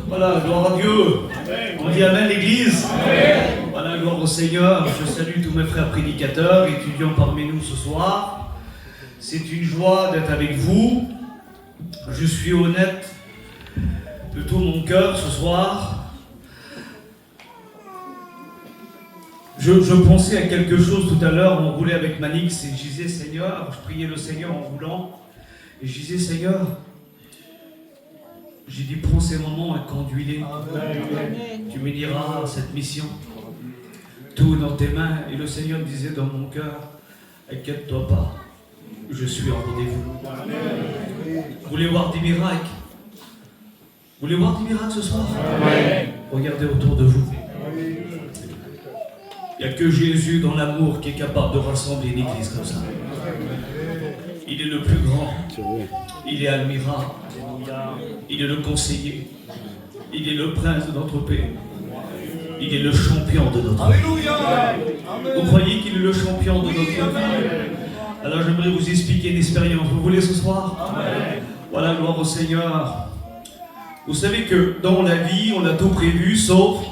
Voilà, gloire à Dieu. On dit Amen l'Église. Voilà, gloire au Seigneur. Je salue tous mes frères prédicateurs, étudiants parmi nous ce soir. C'est une joie d'être avec vous. Je suis honnête de tout mon cœur ce soir. Je pensais à quelque chose tout à l'heure, on roulait avec Manix et je disais Seigneur, je priais le Seigneur en roulant, et je disais Seigneur, j'ai dit prends ces moments et conduis-les. Tu me diras cette mission, tout dans tes mains. Et le Seigneur me disait dans mon cœur, inquiète-toi pas, je suis en rendez-vous. Vous voulez voir des miracles? Vous voulez voir des miracles ce soir? Regardez autour de vous. Il n'y a que Jésus dans l'amour qui est capable de rassembler une église comme ça. Il est le plus grand. Il est admirable. Il est le conseiller. Il est le prince de notre pays. Il est le champion de notre vie. Vous croyez qu'il est le champion de notre vie? Alors j'aimerais vous expliquer une expérience. Vous voulez ce soir? Voilà, gloire au Seigneur. Vous savez que dans la vie, on a tout prévu, sauf...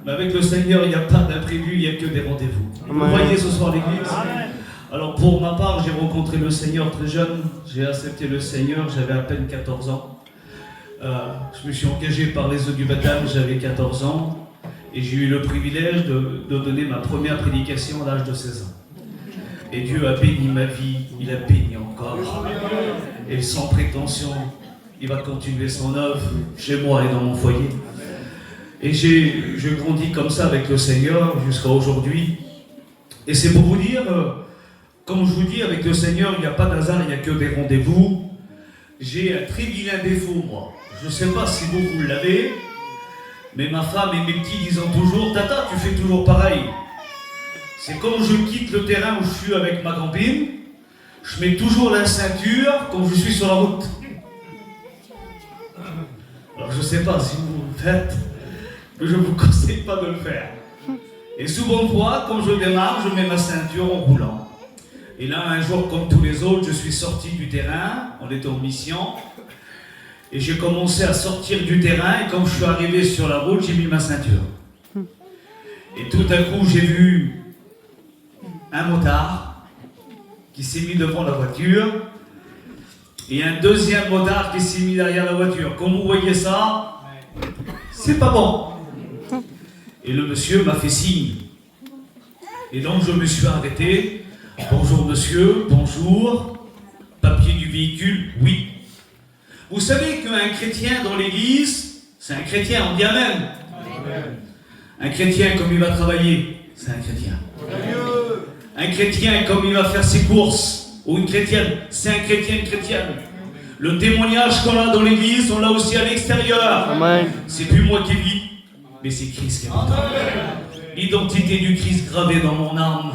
Mais avec le Seigneur, il n'y a pas d'imprévu, il n'y a que des rendez-vous. Vous voyez ce soir l'église? Alors pour ma part, j'ai rencontré le Seigneur très jeune. J'ai accepté le Seigneur, j'avais à peine 14 ans. Je me suis engagé par les eaux du baptême, j'avais 14 ans. Et j'ai eu le privilège de donner ma première prédication à l'âge de 16 ans. Et Dieu a béni ma vie, il a béni encore. Et sans prétention, il va continuer son œuvre chez moi et dans mon foyer. Et j'ai grandi comme ça avec le Seigneur jusqu'à aujourd'hui. Et c'est pour vous dire, comme je vous dis, avec le Seigneur, il n'y a pas d'hasard, il n'y a que des rendez-vous. J'ai un très vilain défaut, moi. Je ne sais pas si vous l'avez, mais ma femme et mes petits disent toujours, Tata, tu fais toujours pareil. C'est comme je quitte le terrain où je suis avec ma copine, je mets toujours la ceinture quand je suis sur la route. Alors je ne sais pas si vous le faites, mais je ne vous conseille pas de le faire. Et souvent fois, quand je démarre, je mets ma ceinture en roulant. Et là, un jour, comme tous les autres, je suis sorti du terrain, on était en mission, et j'ai commencé à sortir du terrain, et quand je suis arrivé sur la route, j'ai mis ma ceinture. Et tout à coup, j'ai vu un motard qui s'est mis devant la voiture, et un deuxième motard qui s'est mis derrière la voiture. Comme vous voyez ça, c'est pas bon. Et le monsieur m'a fait signe. Et donc je me suis arrêté. Bonjour monsieur, bonjour. Papier du véhicule, oui. Vous savez qu'un chrétien dans l'église, c'est un chrétien, on dit amen. Un chrétien comme il va travailler, c'est un chrétien. Un chrétien comme il va faire ses courses, ou une chrétienne, c'est un chrétien, une chrétienne. Le témoignage qu'on a dans l'église, on l'a aussi à l'extérieur. C'est plus moi qui vis, mais c'est Christ qui est important. L'identité du Christ gravée dans mon âme.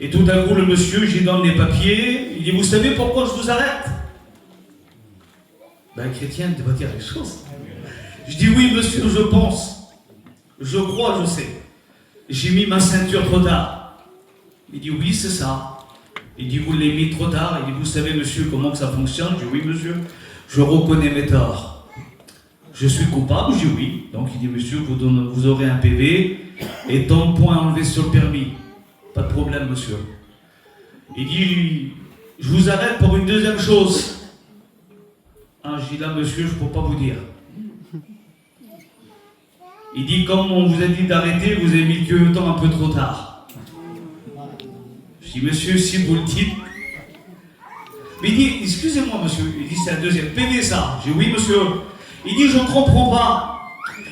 Et tout à coup, le monsieur, j'y donne les papiers. Il dit, vous savez pourquoi je vous arrête? Ben, un chrétien ne doit dire les choses. Je dis, oui, monsieur, je pense. Je crois, je sais. J'ai mis ma ceinture trop tard. Il dit, oui, c'est ça. Il dit, vous l'avez mis trop tard. Il dit, vous savez, monsieur, comment que ça fonctionne? Je dis, oui, monsieur, je reconnais mes torts. Je suis coupable? Je dis, oui. Donc, il dit, monsieur, vous aurez un PV et tant de points enlevés sur le permis. Pas de problème, monsieur. Il dit, je vous arrête pour une deuxième chose. Ah, je dis, là, monsieur, je ne peux pas vous dire. Il dit, comme on vous a dit d'arrêter, vous avez mis le temps un peu trop tard. Je dis, monsieur, si vous le dites. Mais il dit, excusez-moi, monsieur. Il dit, c'est un deuxième PV, ça. Je dis, oui, monsieur. Il dit, je ne comprends pas.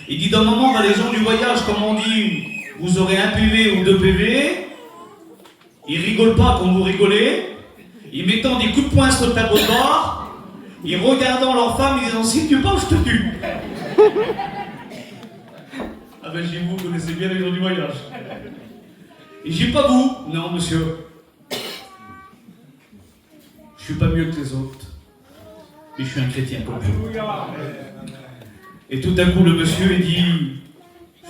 Il dit, d'un moment, les gens du voyage, comme on dit, vous aurez un PV ou deux PV. Ils rigolent pas quand vous rigolez. Ils mettant des coups de poing sur le tableau de bord. Ils regardant leur femme, ils disant, si tu parles, je te tue. Ah ben, chez vous, vous connaissez bien les gens du voyage. Et j'ai pas vous. Non, monsieur. Je suis pas mieux que les autres. Mais je suis un chrétien comme vous. Et tout à coup, le monsieur, il dit,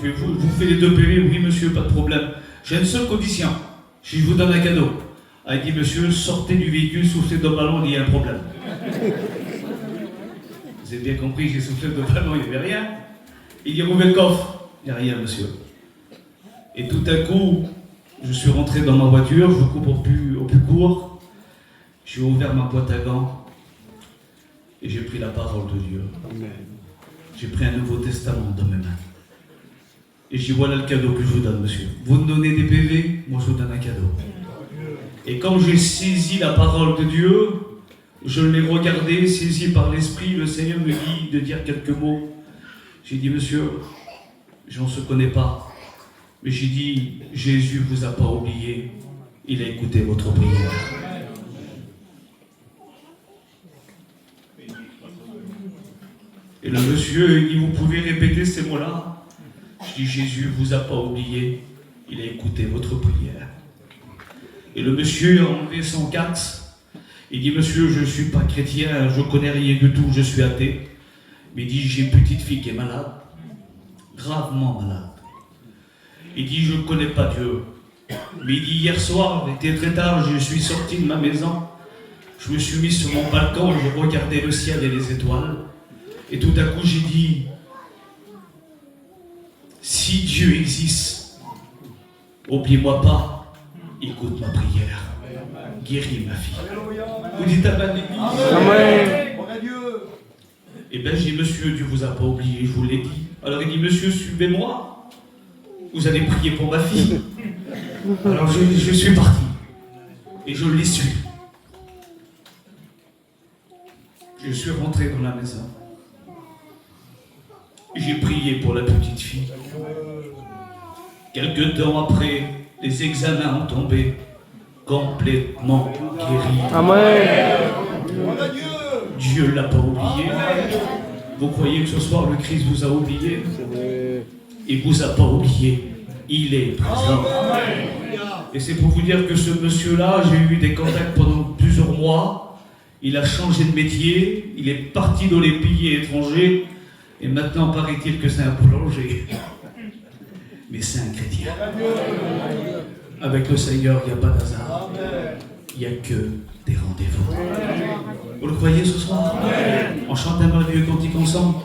je vous fais les deux PV. Oui, monsieur, pas de problème. J'ai une seule condition. Si je vous donne un cadeau. Ah, il dit, monsieur, sortez du véhicule, soufflez dans le ballon, il y a un problème. Vous avez bien compris, j'ai soufflé de ballon, il n'y avait rien. Il dit, rouvez le coffre. Il n'y a rien, monsieur. Et tout à coup, je suis rentré dans ma voiture, je coupe au plus court. J'ai ouvert ma boîte à gants et j'ai pris la parole de Dieu. Amen. J'ai pris un Nouveau Testament dans mes mains. Et je dis, voilà le cadeau que je vous donne, monsieur. Vous me donnez des PV, moi je vous donne un cadeau. Et quand j'ai saisi la parole de Dieu, je l'ai regardé, saisi par l'Esprit, le Seigneur me dit de dire quelques mots. J'ai dit, monsieur, on ne se connaît pas. Mais j'ai dit, Jésus ne vous a pas oublié, il a écouté votre prière. Et le monsieur, il dit, vous pouvez répéter ces mots-là? Je dis, Jésus ne vous a pas oublié, il a écouté votre prière. Et le monsieur a enlevé son casque. Il dit, monsieur, je ne suis pas chrétien, je ne connais rien du tout, je suis athée. Mais il dit, j'ai une petite fille qui est malade, gravement malade. Il dit, je ne connais pas Dieu. Mais il dit, hier soir, il était très tard, je suis sorti de ma maison. Je me suis mis sur mon balcon, j'ai regardé le ciel et les étoiles. Et tout à coup, j'ai dit, si Dieu existe, oublie-moi pas, écoute ma prière. Guéris ma fille. Vous dites Amen, l'église. Amen. Eh bien, j'ai dit, monsieur, Dieu vous a pas oublié, je vous l'ai dit. Alors il dit, monsieur, suivez-moi. Vous allez prier pour ma fille. Alors je suis parti. Et je l'ai su. Je suis rentré dans la maison. J'ai prié pour la petite fille. Quelque temps après, les examens ont tombé. Complètement guéri. Amen. Dieu ne l'a pas oublié. Vous croyez que ce soir le Christ vous a oublié? Il ne vous a pas oublié. Il est présent. Et c'est pour vous dire que ce monsieur-là, j'ai eu des contacts pendant plusieurs mois. Il a changé de métier. Il est parti dans les pays étrangers. Et maintenant, paraît-il que c'est un boulanger. Mais c'est un chrétien. Avec le Seigneur, il n'y a pas d'hasard. Il n'y a que des rendez-vous. Vous le croyez ce soir? On chante un merveilleux cantique ensemble.